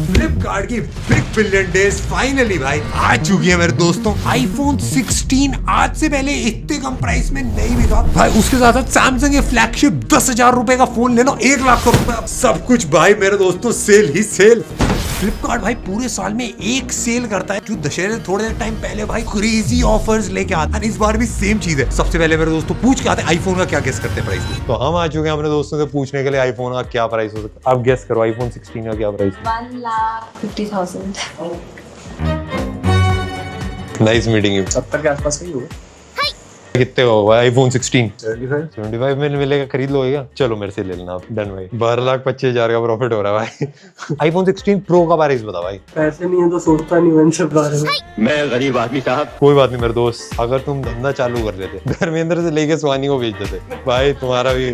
फ्लिपकार्ट की big billion days finally भाई आ चुकी है मेरे दोस्तों। आईफोन 16 आज से पहले इतने कम प्राइस में नहीं बिका भाई। उसके साथ साथ सैमसंग के फ्लैगशिप 10,000 रुपए का फोन ले लो, 1 लाख रुपए, सब कुछ भाई मेरे दोस्तों सेल ही सेल। फ्लिपकार्ट भाई पूरे साल में एक सेल करता है जो दशहरे से थोड़े टाइम पहले भाई क्रेजी ऑफर्स लेके आता है। इस बार भी सेम चीज है। सबसे पहले मेरे दोस्तों पूछ के आते हैं आईफोन का क्या गेस करते हैं प्राइस। तो हम आ चुके हैं अपने दोस्तों से पूछने के लिए आईफोन का क्या प्राइस हो सकता है। आप गेस करो आईफोन 16 का क्या प्राइस है। 1,50,000। Nice meeting you. 70 के आसपास ही होगा। कितने होगा आईफोन 16? 75 में मिलेगा, खरीद लो। चलो मेरे से ले लेना आप। डन भाई। 12,25,000 का प्रॉफिट हो रहा है भाई। आईफोन 16 प्रो का प्राइस बता भाई। पैसे नहीं है तो सोचता नहीं इन सब बारे में। मैं गरीब आदमी साहब। कोई बात नहीं मेरे दोस्त, अगर तुम धंधा चालू कर देते धर्मेंद्र से लेके स्वानी को बेच देते भाई, तुम्हारा भी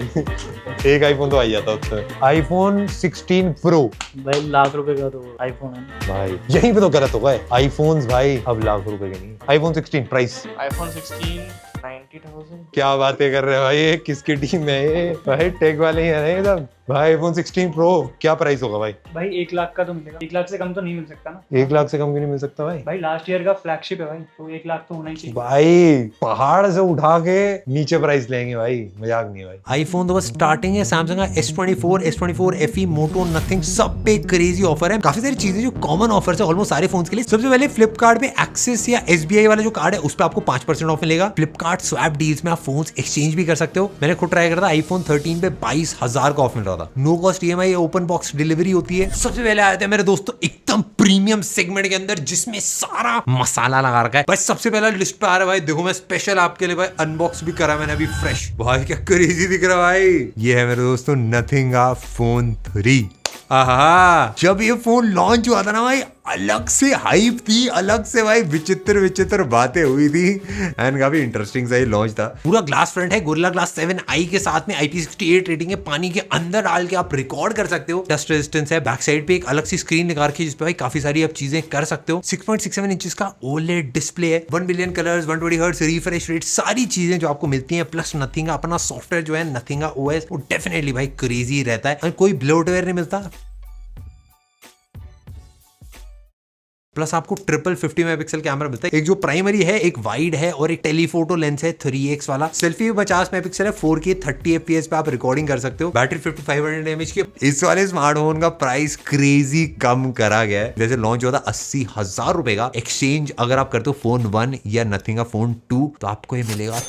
एक आईफोन तो आ जाता उससे। आईफोन 16 प्रो भाई लाख रुपए का तो आईफोन है भाई, यहीं पे तो गलत होगा। आईफोन्स भाई अब लाख रुपए के नहीं। IPhone 16 price iPhone 16 90,000। क्या बातें कर रहे हो भाई, ये किसकी टीम है ये? भाई टेक वाले ही है ना ये सब। भाई आईफोन 16 प्रो क्या प्राइस होगा भाई? भाई 1 लाख का तो मिलेगा। 1 लाख से कम तो नहीं मिल सकता ना। 1 लाख से कम भी नहीं मिल सकता भाई। भाई लास्ट ईयर का फ्लैगशिप है भाई, तो 1 लाख तो होना ही चाहिए। भाई पहाड़ से उठा के नीचे प्राइस लेंगे भाई, मजाक नहीं है भाई। आईफोन तो बस स्टार्टिंग है। सैमसंग का S24, S24 FE, मोटो, नथिंग सब पे क्रेजी ऑफर है। काफी सारी चीजें जो कॉमन ऑफर है ऑलमोस्ट सारे फोन्स के लिए। सबसे पहले फ्लिपकार्ट पे एक्सेस या SBI वाला जो कार्ड है उस पर आपको 5% ऑफ मिलेगा। फ्लिपकार्ट स्वैप डील्स में आप फोन्स एक्सचेंज भी कर सकते हो। मैंने खुद ट्राई करा था, आईफोन 13 पे 22,000 का ऑफ मिल रहा था। No cost EMI open box delivery होती है। सबसे पहले आए थे मेरे दोस्तों एकदम प्रीमियम सेगमेंट के अंदर जिसमें सारा मसाला लगा रखा है भाई। सबसे पहला लिस्ट पे आ रहा है भाई, देखो मैं स्पेशल आपके लिए भाई अनबॉक्स भी करा मैंने अभी फ्रेश। भाई क्या क्रेजी दिख रहा है भाई। ये है मेरे दोस्तों नथिंग का फोन 3। आहा, जब ये फोन लॉन्च हुआ था ना भाई, अलग से हाइप थी, अलग से भाई विचित्र बातें हुई थी एंड काफी इंटरेस्टिंग सा ये लॉन्च था। पूरा ग्लास फ्रंट है, गोरिल्ला ग्लास 7i के साथ में IP68 रेटिंग है। पानी के अंदर डाल के आप रिकॉर्ड कर सकते हो। डस्ट रेजिस्टेंस है। बैक साइड पे एक अलग सी स्क्रीन लगा रखी है जिसपे भाई काफी सारी आप चीजें कर सकते हो। 6.67 इंचेस का OLED डिस्प्ले है। 1 billion colours, 120 hertz refresh rate, सारी चीजें जो आपको मिलती हैं। प्लस नथिंग का अपना सॉफ्टवेयर जो है नथिंग का OS, वो डेफिनेटली भाई क्रेजी रहता है और कोई ब्लोटवेयर नहीं मिलता। प्लस आपको ट्रिपल 50 मेगापिक्सल कैमरा मिलता है। एक जो प्राइमरी है, एक वाइड है और एक टेलीफोटो लेंस है 3x वाला। सेल्फी में 50 मेगापिक्सल है, 4K 30 FPS पे आप रिकॉर्डिंग कर सकते हो। बैटरी 5500 mAh की। इस वाले स्मार्टफोन का प्राइस क्रेजी कम करा गया है। जैसे लॉन्च हुआ था 80,000 रुपए का। एक्सचेंज अगर आप करते हो फोन 1 या नथिंग का फोन 2 तो आपको ये मिलेगा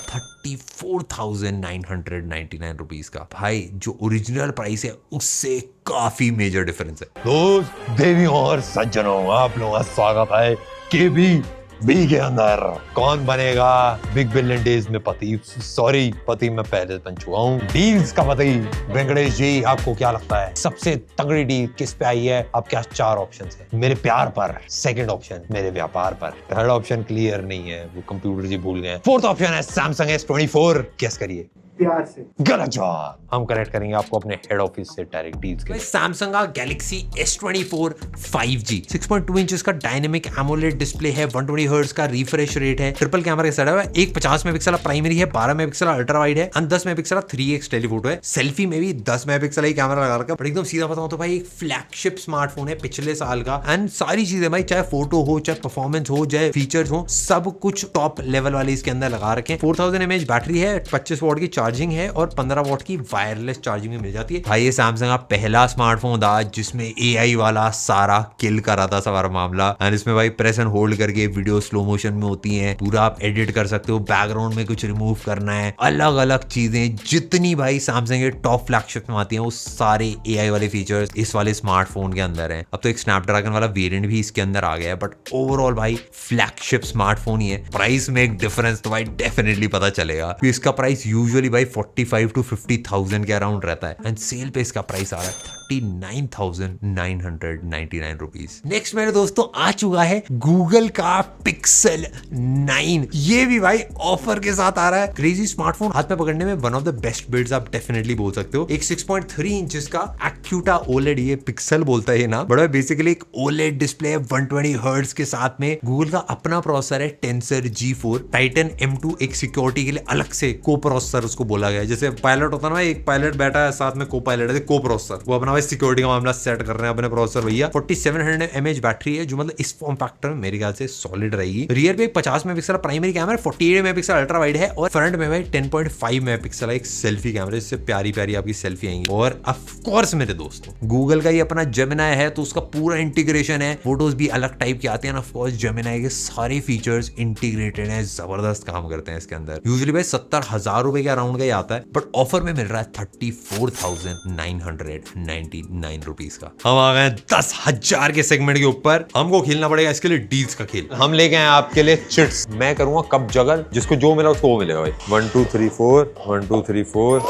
34,999 रुपीज का। भाई जो ओरिजिनल प्राइस है उससे काफी मेजर डिफरेंस है। दोस्त देवियों और सज्जनों, आप लोगों का स्वागत है KB के अंदर। कौन बनेगा बिग बिलियन डेज में पति? सॉरी पति मैं पहले बन चुका हूँ। डील्स का पति वेंकटेश जी, आपको क्या लगता है सबसे तगड़ी डील किस पे आई है? आपके पास 4 ऑप्शन है। मेरे प्यार पर, सेकंड ऑप्शन मेरे व्यापार पर, थर्ड ऑप्शन क्लियर नहीं है, वो कंप्यूटर जी भूल गए। फोर्थ ऑप्शन है सैमसंग S24। गेस करिए। प्यार से। गलत जवाब। हम कनेक्ट करेंगे आपको अपने हेड ऑफिस से डायरेक्ट डील्स के। सैमसंग का गैलेक्सी S24 5G 6.2 इंचेस का डायनेमिक एमोलेड डिस्प्ले है। 120 हर्ट्ज का रिफ्रेश रेट है। ट्रिपल कैमरा के साथ है। एक 50 मेगापिक्सल प्राइमरी है, 12 मेगापिक्सल अल्ट्रा वाइड है और 10 मेगापिक्सल 3x टेलीफोटो है। सेल्फी में भी 10 मेगापिक्सल ही कैमरा लगा रखा है। एकदम सीधा बताऊं तो भाई एक फ्लैगशिप स्मार्टफोन है पिछले साल का। एंड सारी चीजें भाई, चाहे फोटो हो, चाहे परफॉर्मेंस हो, चाहे फीचर्स हो, सब कुछ टॉप लेवल वाले इसके अंदर लगा रखे हैं। 4000 mAh बैटरी है, 25 वॉट की चार्जिंग है और 15 वॉट की वायरलेस चार्जिंग भी मिल जाती है। भाई ये सैमसंग का पहला स्मार्टफोन था जिसमें AI वाला सारा किल करा था सारा मामला। एंड इसमें भाई प्रेस एंड होल्ड करके वीडियो स्लो मोशन में होती हैं, पूरा आप एडिट कर सकते हो। बैकग्राउंड में कुछ रिमूव करना है, अलग अलग चीजें जितनी भाई सैमसंग के टॉप फ्लैगशिप में आती हैं वो सारे AI वाले फीचर्स इस वाले स्मार्टफोन के अंदर हैं। अब तो एक स्नैपड्रैगन वाला वेरिएंट भी इसके अंदर आ गया है, बट ओवरऑल भाई फ्लैगशिप स्मार्टफोन ही है। प्राइस में एक डिफरेंस तो भाई डेफिनेटली पता चलेगा। इसका प्राइस यूजुअली भाई 45 to 50,000 के अराउंड रहता है एंड सेल पे इसका प्राइस आ रहा है 39,999 रुपीज। नेक्स्ट मेरे दोस्तों आ चुका है गूगल का पिक्सल 9। ये भी भाई ऑफर के साथ आ रहा है। क्रेजी स्मार्टफोन हाथ में पकड़ने में one of the best builds आप डेफिनेटली बोल सकते हो। एक 6.3 इंचेस का एक्यूटा OLED, ये पिक्सल बोलता है ना, बड़ा बेसिकली एक OLED डिस्प्ले है 120 हर्ट्ज के साथ में। गूगल का अपना प्रोसेसर है टेंसर G4। टाइटन M2 एक सिक्योरिटी के लिए अलग से को प्रोसेसर उसको उसको बोला गया है। जैसे पायलट होता है ना, एक पायलट बैठा है साथ में को पायलट है, को प्रोसेसर, वो अपना भाई सिक्योरिटी का मामला सेट कर रहे हैं अपने प्रोसेसर भैया। 4700 mAh बैटरी है, जो मतलब इस फॉर्म फैक्टर में मेरे ख्याल से सॉलिड रहेगी। रियर पे एक 50 megapixel primary camera, 48 megapixel ultra wide है, और फ्रंट में भाई 10.5 मेगापिक्सल एक सेल्फी कैमरा, जिससे प्यारी प्यारी आपकी सेल्फी आएंगी। और ऑफ कोर्स मेरे दोस्तों गूगल का ही अपना जेमिनाई है, तो उसका पूरा इंटीग्रेशन है, फोटोज भी अलग टाइप के आते हैं। ऑफ कोर्स जेमिनाई के सारे फीचर्स इंटीग्रेटेड हैं, जबरदस्त काम करते हैं इसके अंदर। यूजुअली भाई 70,000 रुपए के अराउंड का ही आता है, बट ऑफर में मिल रहा है 34,999 रुपीज का। हम आ गए 10,000 के सेगमेंट के ऊपर। हमको खेलना पड़ेगा इसके लिए डील्स का खेल। हम लेके आए आपके लिए चिट्स। मैं करूंगा कब जगल, जिसको जो मिला उसको वो मिलेगा भाई। 1 2 3 4 1 2 3 4।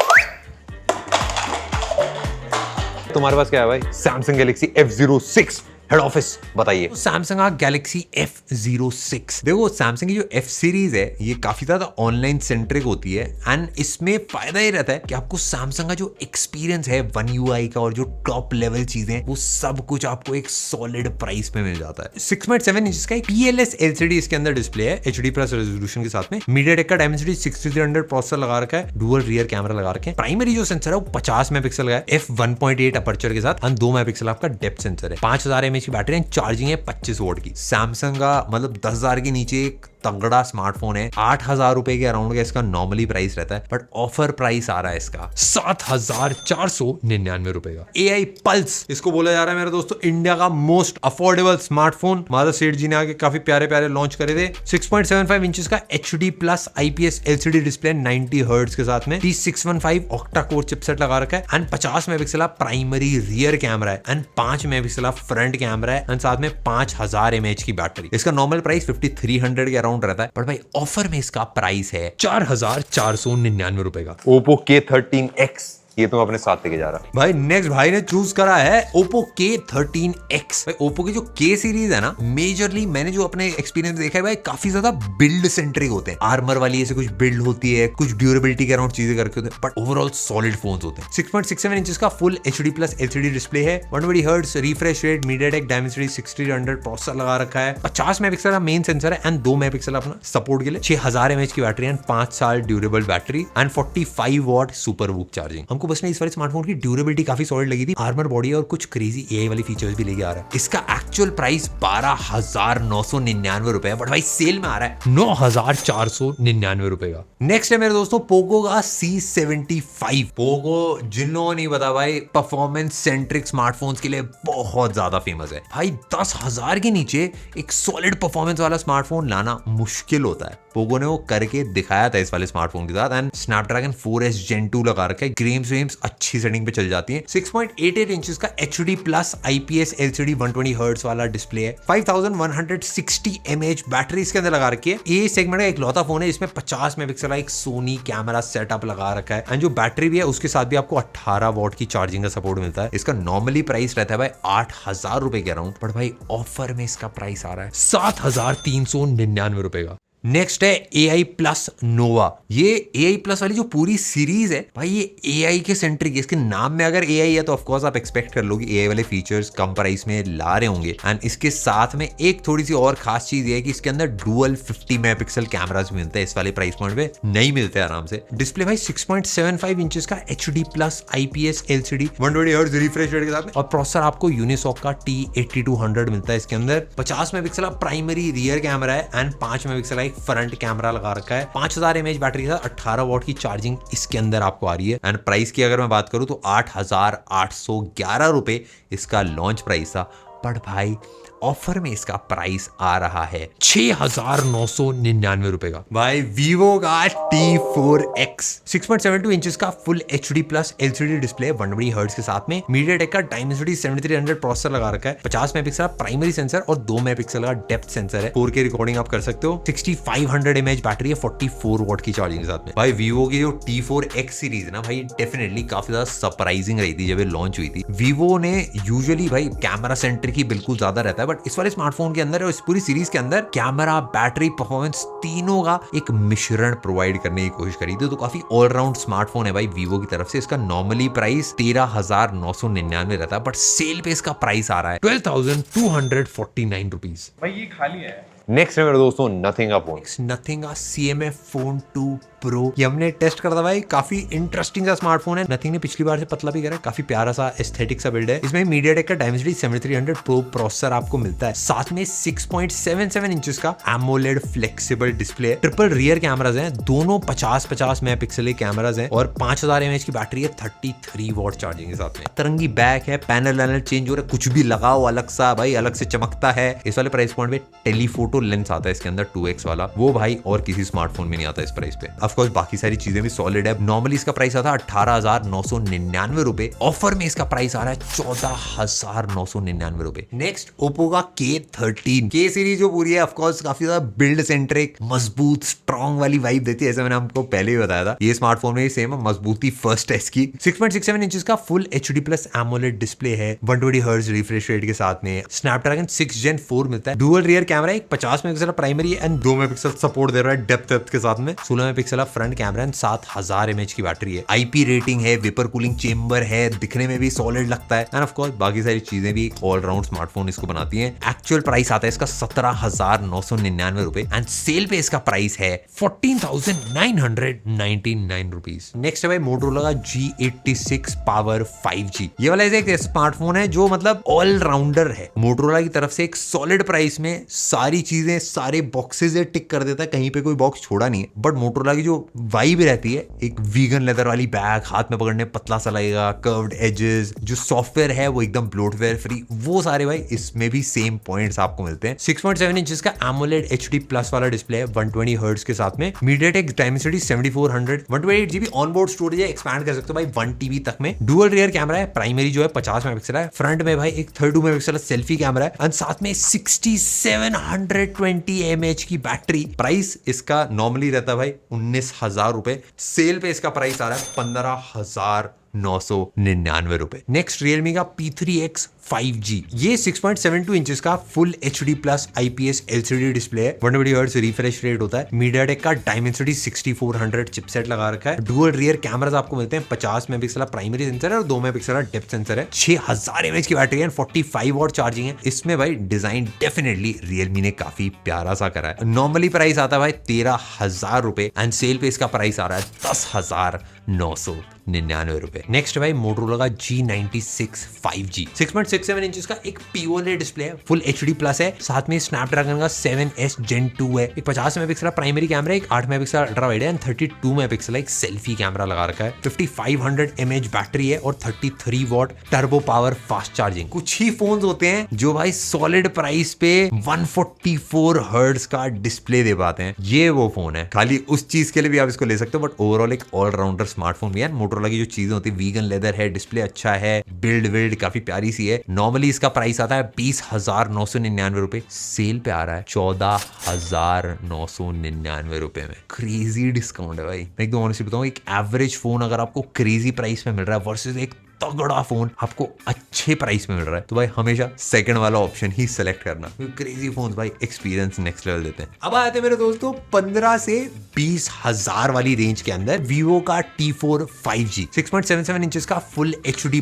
तुम्हारे पास क्या है भाई? Samsung Galaxy F06 head office बताइए। Samsung Galaxy F06। देखो सैमसंग की जो F सीरीज है ये काफी ज्यादा ऑनलाइन सेंट्रिक होती है, एंड इसमें फायदा ये रहता है कि आपको सैमसंग का जो एक्सपीरियंस है One UI का और जो टॉप लेवल चीजें, वो सब कुछ आपको एक सॉलिड प्राइस पे मिल जाता है। 6.7 इंच का एक PLS LCD इसके अंदर डिस्प्ले है, HD प्लस रेजोल्यूशन के साथ में। MediaTek का Dimensity 6300 प्रोसेसर लगा रखा है, डुअल रियर कैमरा लगा रखे हैं। प्राइमरी जो सेंसर है वो 50 मेगापिक्सल का है, f1.8 अपर्चर के साथ, एंड 2 मेगापिक्सल आपका डेप्थ सेंसर है। 5000 mAh की बैटरी, चार्जिंग है 25 वोल्ट की। सैमसंग का मतलब 10,000 के नीचे एक तगड़ा स्मार्टफोन है। 8,000 रुपए के अराउंड का इसका नॉर्मली प्राइस रहता है, बट ऑफर प्राइस आ रहा है इसका 7,499 रुपए का। AI पल्स इसको बोला जा रहा है मेरे दोस्तों इंडिया का मोस्ट अफोर्डेबल स्मार्टफोन। माधव सेठ जी ने आगे काफी प्यारे प्यारे लॉन्च करे थे। 6.75 इंचेस का HD plus IPS LCD display 90 hertz के साथ में। T615 ऑक्टा कोर चिपसेट लगा रखा है, एंड 50 मेगापिक्सल का प्राइमरी रियर कैमरा है, एंड 5 मेगापिक्सल का फ्रंट कैमरा है, एंड साथ में 5000 mAh की बैटरी। इसका नॉर्मल प्राइस 5300 के अराउंड रहता है, बट भाई ऑफर में इसका प्राइस है 4,499 रुपए का। Oppo K13X ये तुम अपने साथ लेके जा रहा भाई। नेक्स्ट भाई ने चूज करा है Oppo K13X। भाई Oppo की जो K सीरीज है ना, मेजरली मैंने जो अपने एक्सपीरियंस देखा है भाई, काफी ज्यादा बिल्ड सेंट्रिक होते हैं। आर्मर वाली ऐसे कुछ बिल्ड होती है, कुछ ड्यूरेबिलिटी के अराउंड चीजें करके होते हैं, बट ओवरऑल सॉलिड फोन्स होते हैं। 6.67 इंचेस का full HD plus LCD display है, 120 hertz refresh rate, MediaTek Dimensity 6300 processor लगा रखा है, 50 मेगापिक्सल का मेन सेंसर है, एंड 2 मेगापिक्सल अपना सपोर्ट के लिए, 6000 mAh की बैटरी, एंड 5 साल durable battery, and 45 what super VOOC charging. हमको बस इस वाले स्मार्टफोन की ड्यूरेबिलिटी काफी सॉलिड लगी थी, आर्मर बॉडी और कुछ क्रेजी AI वाली फीचर्स भी लेके आ रहा है। इसका एक्चुअल प्राइस 12,999 रुपए है, बट भाई सेल में आ रहा है 9,499 रुपए का। नेक्स्ट है मेरे दोस्तों पोको का C75। पोको जिन लोगों नहीं पता भाई, परफॉर्मेंस सेंट्रिक स्मार्टफोन्स के लिए बहुत ज्यादा फेमस है भाई। 10,000 के नीचे एक सॉलिड परफॉर्मेंस वाला स्मार्टफोन लाना मुश्किल होता है। पोको ने वो करके दिखाया था इस वाले स्मार्टफोन के साथ, एंड स्नैपड्रैगन 4S Gen 2 लगा रखा है। गेम्स वेम्स अच्छी सेटिंग पे चल जाती है। 6.88 इंचेस का HD plus IPS LCD 120 hertz वाला डिस्प्ले है। 5160 mAh बैटरी इसके अंदर लगा रखी है। ये सेगमेंट का एक लौता फोन है इसमें 50 मेगापिक्सल का एक सोनी कैमरा सेटअप लगा रखा है, एंड जो बैटरी भी है उसके साथ भी आपको 18 वॉट की चार्जिंग का सपोर्ट मिलता है। इसका नॉर्मली प्राइस रहता है भाई 8,000 रुपए के अराउंड, बट भाई ऑफर में इसका प्राइस आ रहा है 7,399 रुपए का। नेक्स्ट है AI प्लस नोवा। ये AI प्लस वाली जो पूरी सीरीज है भाई, ये AI के सेंट्रिक है। इसके नाम में अगर AI है तो ऑफकोर्स आप एक्सपेक्ट कर लो कि AI वाले फीचर्स कम प्राइस में ला रहे होंगे, एंड इसके साथ में एक थोड़ी सी और खास चीज ये है कि इसके अंदर डुअल 50 मेगापिक्सल कैमरास भी मिलते हैं। इस वाले प्राइस पॉइंट पे नहीं मिलते आराम से। डिस्प्ले भाई 6.75 इंचेस का HD plus IPS LCD 120 hertz refresh rate के साथ में, और प्रोसेसर आपको यूनिसॉक का T8200 मिलता है इसके अंदर। 50 मेगापिक्सल का प्राइमरी रियर कैमरा है, एंड 5 मेगापिक्सल का फ्रंट कैमरा लगा रखा है। 5000 mAh बैटरी के साथ 18 वॉट की चार्जिंग इसके अंदर आपको आ रही है, एंड प्राइस की अगर मैं बात करूं तो 8,811 रुपए इसका लॉन्च प्राइस था, बट भाई ऑफर में इसका प्राइस आ रहा है 6,999 रुपए का। भाई वीवो का T4X 6.72 इंचेस का full HD plus LCD display 120 hertz के साथ में। MediaTek का Dimensity 7300 प्रोसेसर लगा रखा है। 50 मेगापिक्सल प्राइमरी सेंसर और 2 मेगापिक्सल का डेप्थ सेंसर है। 4K रिकॉर्डिंग आप कर सकते हो। 6500 mAh बैटरी है, 44 वॉट की चार्जिंग के साथ में। भाई वीवो की जो T4X सीरीज है ना भाई, डेफिनेटली काफी ज्यादा सरप्राइजिंग रही थी जब ये लॉन्च हुई थी। वीवो ने यूजुअली भाई कैमरा सेंट्रिक ही बिल्कुल ज्यादा रहता है, बट इस वाले स्मार्टफोन के अंदर और इस पूरी सीरीज के अंदर कैमरा, बैटरी, परफॉर्मेंस तीनों का एक मिश्रण प्रोवाइड करने की कोशिश करी थी। तो काफी ऑलराउंड स्मार्टफोन है भाई वीवो की तरफ से। इसका नॉर्मली प्राइस 13,999 रहता है, बट सेल पे इसका प्राइस आ रहा है 12,249 रुपीज। भाई ये खाली है। नेक्स्ट है मेरे दोस्तों नथिंग का फोन। नथिंग का CMF Phone 2 प्रो, ये हमने टेस्ट करा था भाई, काफी इंटरेस्टिंग सा स्मार्टफोन है। नथिंग ने पिछली बार से पतला भी करा है, काफी प्यारा सा एस्थेटिक सा बिल्ड है। इसमें MediaTek का Dimensity 7300 Pro प्रोसेसर आपको मिलता है, साथ में 6.77 इंचेस का AMOLED फ्लेक्सिबल डिस्प्ले है, ट्रिपल रियर कैमराज हैं, दोनों 50-50 मेगापिक्सल के कैमराज हैं और 5000 mAh की बैटरी है, 33 वॉट चार्जिंग के साथ में। तरंगी बैक है, पैनल वैनल चेंज हो रहा है, कुछ भी लगाओ अलग सा भाई, अलग से चमकता है। इस वाले प्राइस पॉइंट पे टेलीफोटो लेंस आता है इसके अंदर 2x वाला, वो भाई और किसी स्मार्टफोन में नहीं आता इस प्राइस पे। ऑफ कोर्स बाकी सारी चीजें भी सॉलिड है। नॉर्मली इसका प्राइस आता है 18,999 रुपए, ऑफर में इसका प्राइस आ रहा है 14,999 रुपए। नेक्स्ट ओप्पो का K13 K सीरीज जो पूरी है, ऑफ कोर्स काफी ज्यादा बिल्ड सेंट्रिक, मजबूत स्ट्रॉन्ग वाली वाइब देती है, ऐसा मैंने आपको पहले ही बताया था। ये स्मार्टफोन में ही सेम है, मजबूती फर्स्ट है इसकी। 6.67 इंचेस का फुल HD+ AMOLED डिस्प्ले है, 120 हर्ट्ज रिफ्रेश रेट के साथ में। स्नैपड्रैगन 6 Gen 4 मिलता है, डुअल रियर कैमरा, एक 50 megapixel primary and 2 megapixel support दे रहा है डेप्थ के साथ में। 16 megapixel front camera and 7000 mAh की बैटरी है। IP रेटिंग है, वेपर कूलिंग चेंबर है, दिखने में भी सॉलिड लगता है एंड ऑफ कोर्स बाकी सारी चीजें भी ऑलराउंड स्मार्टफोन इसको बनाती हैं। एक्चुअल प्राइस आता है इसका 17,999 रुपए एंड सेल पे इसका प्राइस है 14,999 रुपीज। नेक्स्ट है भाई मोटोरोला का G86 Power 5G। ये वाला एक स्मार्टफोन है जो मतलब ऑलराउंडर है, मोटोरोला की तरफ से एक सॉलिड प्राइस में सारी चीजें, सारे बॉक्सेस टिक कर देता है, कहीं पे कोई बॉक्स छोड़ा नहीं है। बट मोटोरोला की जो वाइब रहती है, एक वीगन लेदर वाली बैग, हाथ में पकड़ने पतला सा लगेगा, कर्व्ड एजेस, जो सॉफ्टवेयर है वो एकदम ब्लोटवेयर फ्री, वो सारे भाई इसमें भी सेम पॉइंट्स आपको मिलते हैं। 6.7 इंचेस का AMOLED HD+ वाला डिस्प्ले है, 120 हर्ट्ज के साथ में। MediaTek Dimensity 7400, 128GB onboard storage है, एक्सपैंड कर सकते हो भाई 1 TB तक में। डुअल रियर कैमरा है, प्राइमरी जो है 50 मेगापिक्सल है, फ्रंट में भाई एक 32 मेगापिक्सल सेल्फी कैमरा है एंड साथ में 6720 mAh की बैटरी। प्राइस इसका नॉर्मली रहता है भाई 19,000 रुपए, सेल पे इसका प्राइस आ रहा है 15,999 रुपए। नेक्स्ट रियलमी का P3X 5G, ये 6.72 इंचेस का full HD+ IPS LCD display है, 120 हर्ट्ज रिफ्रेश रेट होता है। MediaTek का Dimensity 6400 चिपसेट लगा रखा है। डुअल रियर कैमरास आपको मिलते हैं, 50 मेगापिक्सल प्राइमरी सेंसर है और 2 मेगापिक्सल डेप्थ सेंसर है, 6000 mAh की बैटरी है, 45 वॉट चार्जिंग है। इसमें भाई डिजाइन डेफिनेटली रियलमी ने काफी प्यारा सा करा है। नॉर्मली प्राइस आता है भाई 13,000 रुपए एंड सेल पे इसका प्राइस आ रहा है 10,999 रुपए। नेक्स्ट भाई मोटोरोला का G96 5G, 6.67 इंचेस का एक POLED डिस्प्ले है, फुल HD+ है, साथ में स्नैपड्रैगन का 7S Gen 2 है, एक 50 मेगापिक्सल प्राइमरी कैमरा, एक 8 मेगापिक्सल अल्ट्रा वाइड है एंड 32 मेगापिक्सल एक सेल्फी कैमरा लगा रखा है। 5500 mAh बैटरी है और 33 what turbo power fast charging. कुछ ही फोन्स होते हैं जो भाई सॉलिड प्राइस पे 144 हर्ट्ज का डिस्प्ले दे पाते हैं, ये वो फोन है। खाली उस चीज के लिए भी आप इसको ले सकते हो, बट ओवरऑल एक ऑलराउंडर स्मार्टफोन भी है। मोटोरोला की जो चीजें होती है, वीगन लेदर है, डिस्प्ले अच्छा है, बिल्ड काफी प्यारी सी है। नॉर्मली इसका प्राइस आता है 20,999 रुपए, सेल पे आ रहा है 14,999 रुपए में। क्रेजी डिस्काउंट है भाई। मैं एकदम ऑनेस्टली बताऊं, एक एवरेज फोन अगर आपको क्रेजी प्राइस में मिल रहा है वर्सेस एक तगड़ा फोन आपको अच्छे प्राइस में मिल रहा है, तो भाई हमेशा सेकंड वाला ऑप्शन ही सिलेक्ट करना, क्योंकि क्रेजी फोन्स भाई एक्सपीरियंस नेक्स्ट लेवल देते हैं। अब आते हैं मेरे दोस्तों 15 से 20,000 वाली रेंज के अंदर Vivo का T4 5G, 6.77 इंचेस का फुल HD+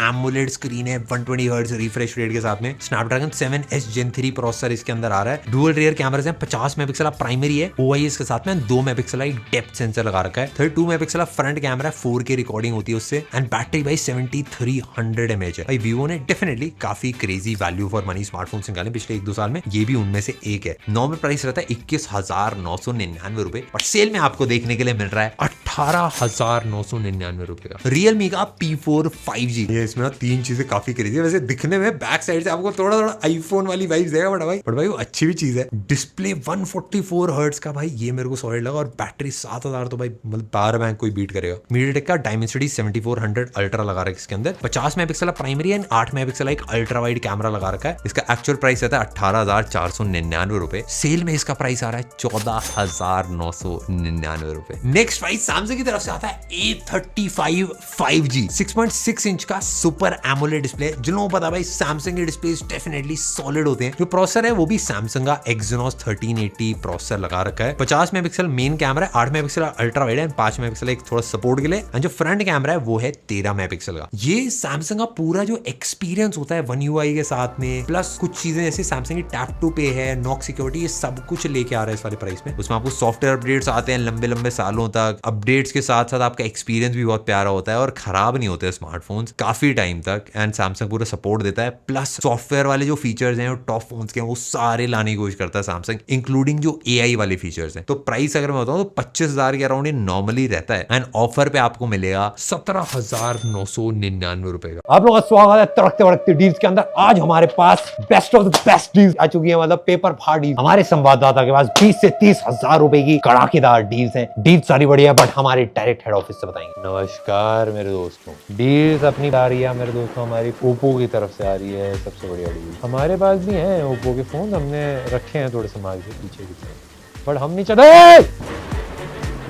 AMOLED स्क्रीन है, 120 हर्ट्ज रिफ्रेश रेट के साथ में। स्नैपड्रैगन 7S Gen 3 प्रोसेसर इसके अंदर आ रहा है। डुअल रियर कैमरास हैं, 50 मेगापिक्सल प्राइमरी है, OIS के साथ में 2 मेगापिक्सल एक डेप्थ सेंसर लगा रखा है, 32 megapixel front camera, 4K recording होती है उससे एंड बैटरी भाई 7300 mAh है। भाई Vivo ने डेफिनेटली काफी crazy value for money smartphones निकाले पिछले 1-2 साल में, ये भी उनमें से एक है। नॉर्मल प्राइस रहता है 21,999 रुपए और सेल में आपको देखने के लिए मिल रहा है 18,999 रुपए का Realme का P4 5G। ये इसमें ना 3 चीजें काफी क्रेजी है। वैसे दिखने में बैक साइड से आपको थोड़ा थोड़ा आईफोन वाली वाइब्स देगा, बट भाई वो अच्छी भी चीज है। डिस्प्ले 144 हर्ट्ज का भाई, ये मेरे को सॉलिड लगा, और बैटरी 7000, तो भाई मतलब पावर बैंक कोई बीट करेगा। MediaTek का Dimensity 7400 अल्ट्रा लगा रखा है इसके अंदर, 50 मेगापिक्सल प्राइमरी एंड 8 मेगापिक्सल एक अल्ट्रा वाइड कैमरा लगा रखा है। इसका एक्चुअल प्राइस रहता है 18,499 रुपए, सेल में इसका प्राइस आ रहा है 14,999 रुपए। नेक्स्ट भाई सैमसंग की तरफ से आता है A35 5G, 6.6 इंच का सुपर एमोलेड डिस्प्ले। जिन लोगों को पता भाई सैमसंग के डिस्प्ले डेफिनेटली सॉलिड होते हैं। जो प्रोसेसर है वो भी सैमसंग का Exynos 1380 प्रोसेसर लगा रखा है, 50 मेगापिक्सल मेन कैमरा है, 8 मेगापिक्सल अल्ट्रा वाइड है, 5 मेगापिक्सल एक थोड़ा सपोर्ट के लिए, एंड जो फ्रंट कैमरा है वो है 13 मेगापिक्सल पिक्सल का। ये सैमसंग का पूरा जो एक्सपीरियंस होता है One UI के साथ में, प्लस कुछ चीजें जैसे सैमसंग की टैप टू पे है, नॉक सिक्योरिटी, ये सब कुछ लेके आ रहा है इस वाले प्राइस में। उसमें आपको सॉफ्टवेयर अपडेट्स आते हैं लंबे लंबे सालों तक, अपडेट्स के साथ साथ आपका एक्सपीरियंस भी बहुत प्यारा होता है और खराब नहीं होते स्मार्टफोन्स काफी टाइम तक, एंड सैमसंग पूरा सपोर्ट देता है। प्लस सॉफ्टवेयर वाले जो फीचर्स हैं टॉप फोन्स के वो सारे लाने की कोशिश करता है सैमसंग, इंक्लूडिंग जो AI वाले फीचर्स हैं। तो प्राइस अगर मैं बताऊं तो 25,000 के अराउंड नॉर्मली रहता है, एंड ऑफर पे आपको मिलेगा 17,999 रुपए का। आप लोगों का स्वागत है तड़कते भड़कते डील्स के अंदर। आज हमारे पास best of the best deals आ चुकी है, मतलब पेपर फाड़ डील। हमारे संवाददाता के पास 20 से 30,000 रुपए की कड़ाकेदार डील्स हैं। डील्स सारी बढ़िया, बट हमारे डायरेक्ट हेड ऑफिस से बताएंगे। नमस्कार मेरे दोस्तों, डील्स अपनी आ रही है मेरे दोस्तों, हमारी ओप्पो की तरफ से आ रही है सबसे बढ़िया डील। हमारे पास भी हैं ओप्पो के फोन, हमने रखे हैं थोड़े संभाल के पीछे की तरफ, बट हम नहीं चाहते।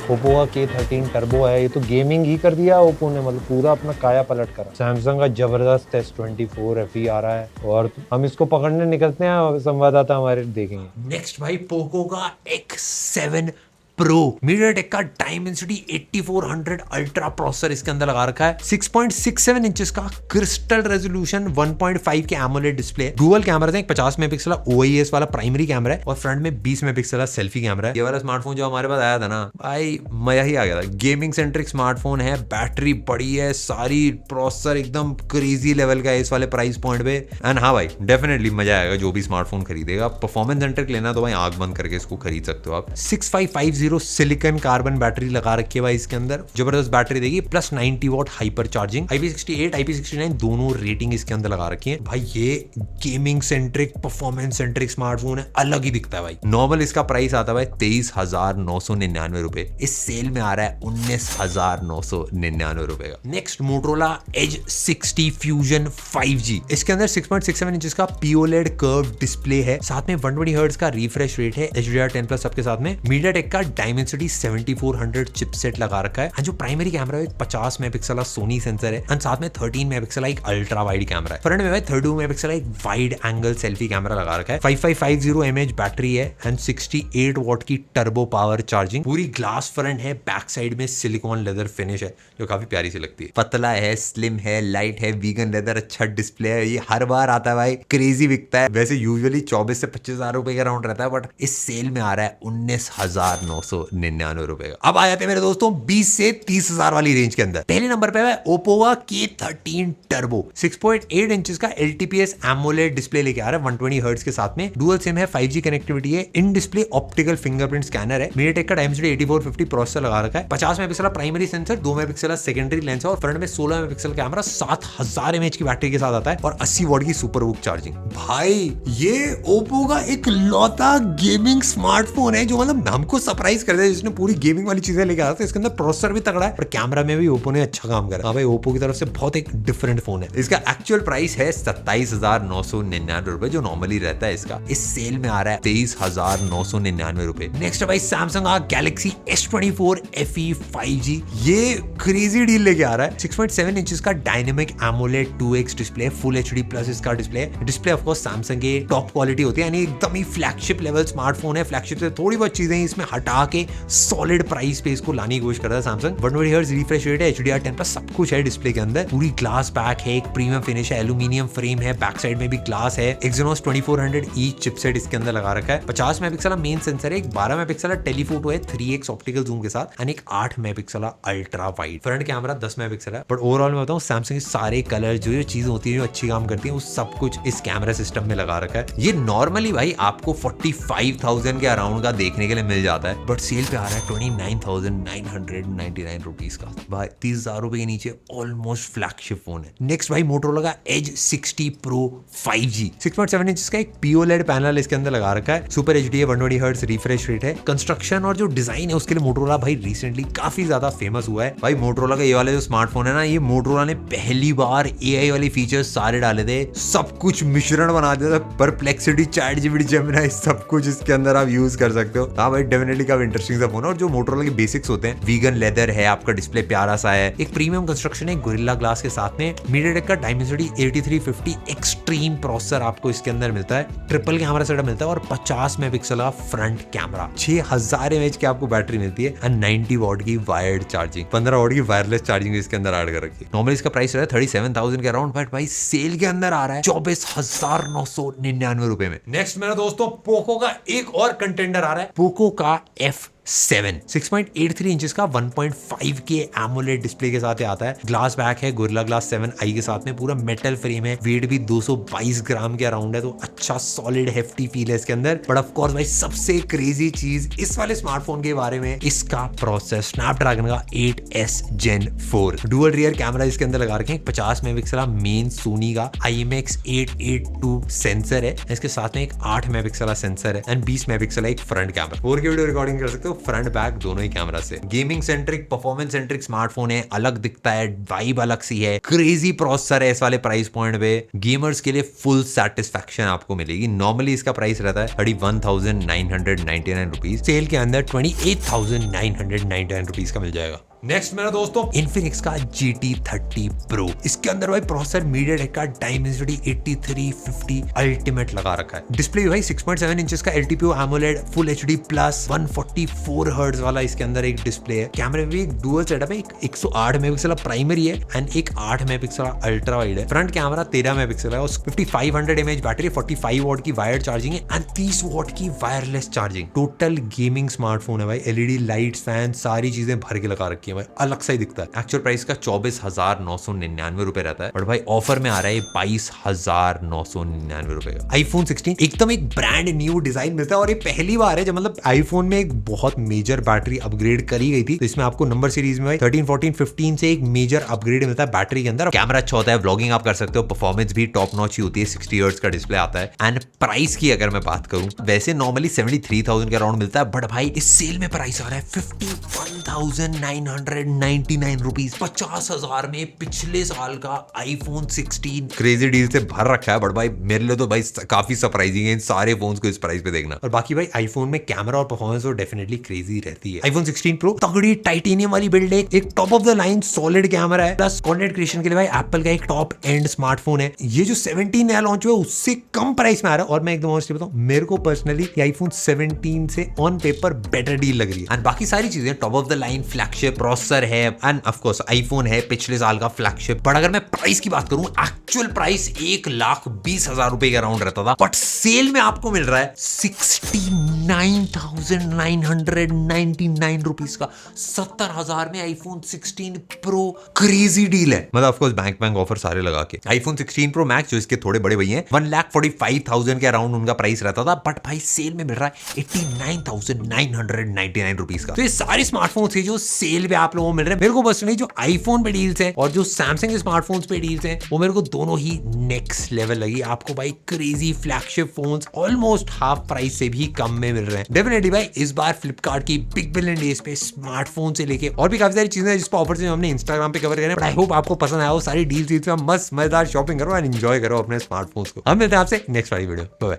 ओप्पो का K13 टर्बो है, ये तो गेमिंग ही कर दिया ओप्पो ने, मतलब पूरा अपना काया पलट करा। सैमसंग का जबरदस्त S24 FE आ रहा है और हम इसको पकड़ने निकलते हैं, संवाददाता हमारे देखेंगे। नेक्स्ट भाई पोको का X7 प्रो, मीडियाटेक का डायमेंसिटी 8400 अल्ट्रा प्रोसेसर इसके अंदर लगा रखा है। 6.67 इंचेस का क्रिस्टल रेजोल्यूशन 1.5 के एमोलेड डिस्प्ले, डुअल कैमरा है, 50 मेगापिक्सल OIS वाला प्राइमरी कैमरा है और फ्रंट में 20 मेगापिक्सल का सेल्फी कैमरा है। ये वाला स्मार्टफोन जो हमारे पास आया था ना भाई, मजा ही आ गया था। गेमिंग सेंट्रिक स्मार्टफोन है, बैटरी बड़ी है, सारी प्रोसेसर एकदम क्रेजी लेवल का है इस वाले प्राइस पॉइंट पे। एंड हाँ भाई डेफिनेटली मजा आएगा जो भी स्मार्टफोन खरीदेगा। परफॉर्मेंस सेंट्रिक लेना तो भाई आंख बंद करके इसको खरीद सकते हो आप। 6550 सिलिकॉन कार्बन बैटरी लगा रखी है भाई इसके अंदर, जबरदस्त बैटरी देगी, plus 90 what hyper charging, IP68 IP69 दोनों रेटिंग इसके अंदर लगा रखी है। भाई ये gaming centric performance centric smartphone है, अलग ही दिखता है भाई। नॉर्मल इसका प्राइस आता है भाई 23,999 रुपए, इस सेल में आ रहा है 19,999 रुपए का। Next Motorola as 60 fusion 5G, इसके अंदर 6.67 इंचेस का POLED कर्व डिस्प्ले है, साथ में 120 हर्ट्ज का रिफ्रेश रेट है, HDR10+ सबके साथ में। मीडियाटेक का डायमेंसिटी 7400 चिपसेट लगा रखा है। जो प्राइमरी कैमरा है 50 मेगापिक्सल का सोनी सेंसर है, एंड साथ में 13 मेगापिक्सल एक अल्ट्रा वाइड कैमरा है। फ्रंट में भाई 32 मेगापिक्सल एक वाइड एंगल सेल्फी कैमरा लगा रखा है। 5550 mAh बैटरी है एंड 68 वॉट की टर्बो पावर चार्जिंग। पूरी ग्लास फ्रंट है, बैक साइड में सिलिकॉन लेदर फिनिश है जो काफी प्यारी सी लगती है। पतला है, स्लिम है, लाइट है, वीगन लेदर, अच्छा डिस्प्ले है। ये हर बार आता है भाई, क्रेजी बिकता है। वैसे यूजुअली 24 से 25,000 रुपए का राउंड रहता है, बट इस सेल में आ रहा है 19,999 रुपए का। अब आ जाते हैं मेरे दोस्तों 20 से 30,000 वाली रेंज के अंदर। पहले नंबर पे है ओप्पो का K13 टर्बो, 6.8 इंचेस का LTPS एमोलेड डिस्प्ले लेके आ रहा है 120 हर्ट्ज के साथ में। डुअल सिम है, 5G कनेक्टिविटी है, in display optical fingerprint scanner है। मीडियाटेक का डायमेंसिटी 8450 प्रोसेसर लगा रखा है। 50 megapixel primary sensor, 2 megapixel secondary lens है और फ्रंट में 16 मेगापिक्सल कैमरा, 7000 mAh की बैटरी के साथ आता है और 80 वॉट की सुपर बुक चार्जिंग। भाई ये ओप्पो का एक लौता गेमिंग स्मार्टफोन है जो मतलब हमको सरप्राइज कर दिया, जिसने पूरी गेमिंग वाली चीजें लेके आया था। इसके अंदर प्रोसेसर भी तगड़ा है और कैमरा में भी ओप्पो ने अच्छा काम करा। हाँ भाई ओप्पो की तरफ से बहुत एक डिफरेंट फोन है। इसका एक्चुअल प्राइस है 27,999 रुपए जो नॉर्मली रहता है इसका, इस सेल में आ रहा है 23,999 रुपए। नेक्स्ट भाई सैमसंग का गैलेक्सी S24 FE 5G, ये क्रेजी डील लेके आ रहा है। 6.7 इंचेस का dynamic AMOLED 2x display, full HD plus इसका डिस्प्ले ऑफ कोर्स सैमसंग के टॉप क्वालिटी होती है, यानी एकदम ही फ्लैगशिप लेवल स्मार्टफोन है। फ्लैगशिप से थोड़ी बहुत चीजें इसमें हटा के सॉलिड प्राइस पे इसको लाने की कोशिश करता है सैमसंग। 120 हर्ट्ज रिफ्रेश रेट है, HDR10+ सब कुछ है डिस्प्ले के अंदर। पूरी ग्लास बैक है, एक प्रीमियम फिनिश है, एल्यूमिनियम फ्रेम है, बैक साइड में भी ग्लास है। Exynos 2400E चिपसेट इसके अंदर लगा रखा है। 50 मेगापिक्सल मेन सेंसर है, एक 12 मेगापिक्सल टेलीफोटो है 3x ऑप्टिकल जूम के साथ, एंड एक 8 megapixel ultra wide. Front camera 10 megapixel है। बट ओवरऑल मैं बताऊं सैमसंग के सारे कलर जो चीजें होती है जो अच्छी काम करती है वो सब कुछ इस कैमरा सिस्टम में लगा रखा है। ये नॉर्मली भाई आपको 45,000 के अराउंड का देखने के लिए मिल जाता है, बट सेल पे आ रहा है 29,999 रुपीज का। भाई 30,000 रुपए के नीचे ऑलमोस्ट फ्लैगशिप फोन है। नेक्स्ट भाई मोटोरोला का एज 60 प्रो 5G, 6.7 इंच का एक POLED पैनल इसके अंदर लगा रखा है। सुपर HD है, 120 हर्ट्ज रिफ्रेश रेट है। कंस्ट्रक्शन और जो डिजाइन है उसके लिए मोटोरोला भाई रिसेंटली काफी ज्यादा फेमस हुआ है। भाई मोटोरोला का ये वाला जो स्मार्टफोन है ना, ये मोटोरोला ने पहली बार AI वाले फीचर्स सारे डाले थे, सब कुछ मिश्रण बना दिया था। परप्लेक्सिटी, ChatGPT, जेमिनी सब कुछ इसके अंदर आप यूज कर सकते हो। हाँ भाई डेफिनेटली का मतलब इंटरेस्टिंग सा फोन है। और जो मोटोरोला के बेसिक्स होते हैं, वीगन लेदर है, आपका डिस्प्ले प्यारा सा है, एक प्रीमियम कंस्ट्रक्शन है, गोरिल्ला ग्लास के साथ में MediaTek का Dimensity 8350 एक्सट्रीम प्रोसेसर आपको इसके अंदर मिलता है, ट्रिपल कैमरा सेटअप मिलता है और 50 मेगापिक्सल का फ्रंट कैमरा, 6000 mAh की आपको बैटरी मिलती है और 90 वॉट की वायर्ड चार्जिंग, 15 वॉट की वायरलेस चार्जिंग इसके अंदर ऐड कर रखी है। नॉर्मली इसका प्राइस रहा है 37,000 के अराउंड, बट भाई सेल के अंदर आ रहा है 24,999 रुपए में। नेक्स्ट मेरा दोस्तों पोको का एक और कंटेंडर आ रहा है, पोको का F7 6.83 इंचेस का 1.5K AMOLED डिस्प्ले के साथ आता है। ग्लास बैक है, गोरिल्ला ग्लास 7i के साथ में, पूरा मेटल फ्रेम है, वेट भी 222 ग्राम के अराउंड है, तो अच्छा सॉलिड हेफ्टी फील है इसके अंदर। बट ऑफ कोर्स भाई सबसे क्रेजी चीज इस वाले स्मार्टफोन के बारे में, इसका प्रोसेसर स्नैपड्रैगन का 8S Gen 4 dual rear camera इसके अंदर लगा रखे हैं, 50 मेगापिक्सल का मेन सोनी का IMX882 सेंसर है, इसके साथ में एक 8 मेगापिक्सल का सेंसर है एंड 20 मेगापिक्सल एक front camera. 4K video recording कर सकते हो फ्रंट बैक दोनों ही कैमरा से। Gaming centric performance centric smartphone है, अलग दिखता है, वाइब अलग सी है, क्रेजी प्रोसेसर है इस वाले प्राइस पॉइंट पे। गेमर्स के लिए फुल सेटिस्फैक्शन आपको मिलेगी। नॉर्मली इसका प्राइस रहता है 31,999 रुपीज, सेल के अंदर 28,999 रुपीज का मिल जाएगा। नेक्स्ट मेरा दोस्तों इन्फिनिक्स का GT30 Pro, इसके अंदर भाई प्रोसेसर MediaTek का Dimensity 8350 अल्टीमेट लगा रखा है। डिस्प्ले भाई 6.7 इंचेस का LTPO AMOLED Full HD plus 144 hertz वाला इसके अंदर एक डिस्प्ले है। कैमरे में भी एक डुअल सेटअप है, एक 108 मेगापिक्सल प्राइमरी है एंड एक 8 मेगापिक्सल अल्ट्रा वाइड है। फ्रंट कैमरा 13 मेगापिक्सल है और 5500 mAh बैटरी, 45 वॉट की वायर्ड चार्जिंग है एंड 30 वॉट की wireless charging. Total gaming smartphone है भाई, LED लाइट्स, फैन, सारी चीजें भर के लगा रखी है भाई, अलग सा ही दिखता है। एक्चुअल प्राइस का 24,999 रुपए रहता है, बट भाई ऑफर में आ रहा है 22,999 रुपए का। iPhone 16 एकदम एक ब्रांड न्यू डिजाइन मिलता है और ये पहली बार है जब मतलब आईफोन में एक बहुत मेजर बैटरी अपग्रेड करी गई थी। तो इसमें आपको नंबर सीरीज में भाई 13, 14, 15 से एक मेजर अपग्रेड मिलता है बैटरी के अंदर। कैमरा अच्छा होता है, व्लॉगिंग आप कर सकते हो, परफॉर्मेंस भी टॉप नॉच ही होती है, 60 हर्ट्ज का डिस्प्ले आता है। एंड प्राइस की अगर मैं बात करूं, वैसे नॉर्मली 73,000 के अराउंड मिलता है, बट भाई इस सेल में प्राइस आ रहा है 51,999 रुपीज, 50,000 में पिछले साल का iPhone 16। क्रेजी डील से भर रखा है, बट भाई मेरे लिए तो भाई काफी सरप्राइजिंग है इन सारे फोन्स को इस प्राइस पे देखना। और बाकी भाई आईफोन में कैमरा और परफॉर्मेंस तो डेफिनेटली क्रेजी रहती है। iPhone 16 Pro तगड़ी टाइटेनियम वाली बिल्ड है, एक top of the line solid camera है, प्लस कंटेंट क्रिएशन के लिए भाई एप्पल का एक टॉप एंड स्मार्टफोन है। ये जो 17 नया लॉन्च हुआ है उससे कम प्राइस में आ रहा है। और मैं एकदम ऑनेस्टली बताऊं, मेरे को पर्सनली iPhone 17 से ऑन पेपर बेटर डील लग रही है। एंड बाकी सारी चीजें top of the line flagship processor है एंड ऑफ कोर्स आईफोन है पिछले साल का फ्लैगशिप। बट अगर मैं प्राइस की बात करूं, एक्चुअल प्राइस 1,20,000 रुपए के अराउंड रहता था, बट सेल में आपको मिल रहा है 69,999 रुपीज का। 70,000 में iPhone 16 Pro, क्रेजी डील है। मतलब ऑफ कोर्स बैंक ऑफर सारे लगा के। iPhone 16 Pro Max जो इसके थोड़े बड़े भैया हैं, 1,45,000 के अराउंड उनका प्राइस रहता था, बट भाई सेल में मिल रहा है 89,999 रुपीज का। तो ये सारे स्मार्टफोन्स है जो सेल पे आप लोगों को मिल रहे हैं। मेरे को पर्सनली जो आईफोन पे डील्स है और जो सैमसंग के स्मार्टफोन्स पे डील्स हैं, वो मेरे को दोनों ही नेक्स्ट लेवल लगी। आपको भाई crazy flagship phones almost half price से भी कम में मिल रहे हैं। डेफिनेटली भाई इस बार फ्लिपकार्ट की बिग बिलियन डेज पे स्मार्टफोन से लेके और भी काफी सारी चीजें जिस पर ऑफर से हमने इंस्टाग्राम पे कवर करे। बट आई होप आपको पसंद आया हो सारी डील्स। मस्त मजेदार शॉपिंग करो एंड एंजॉय करो अपने स्मार्टफोन्स को। हम मिलते हैं आपसे नेक्स्ट वाली वीडियो। बाय।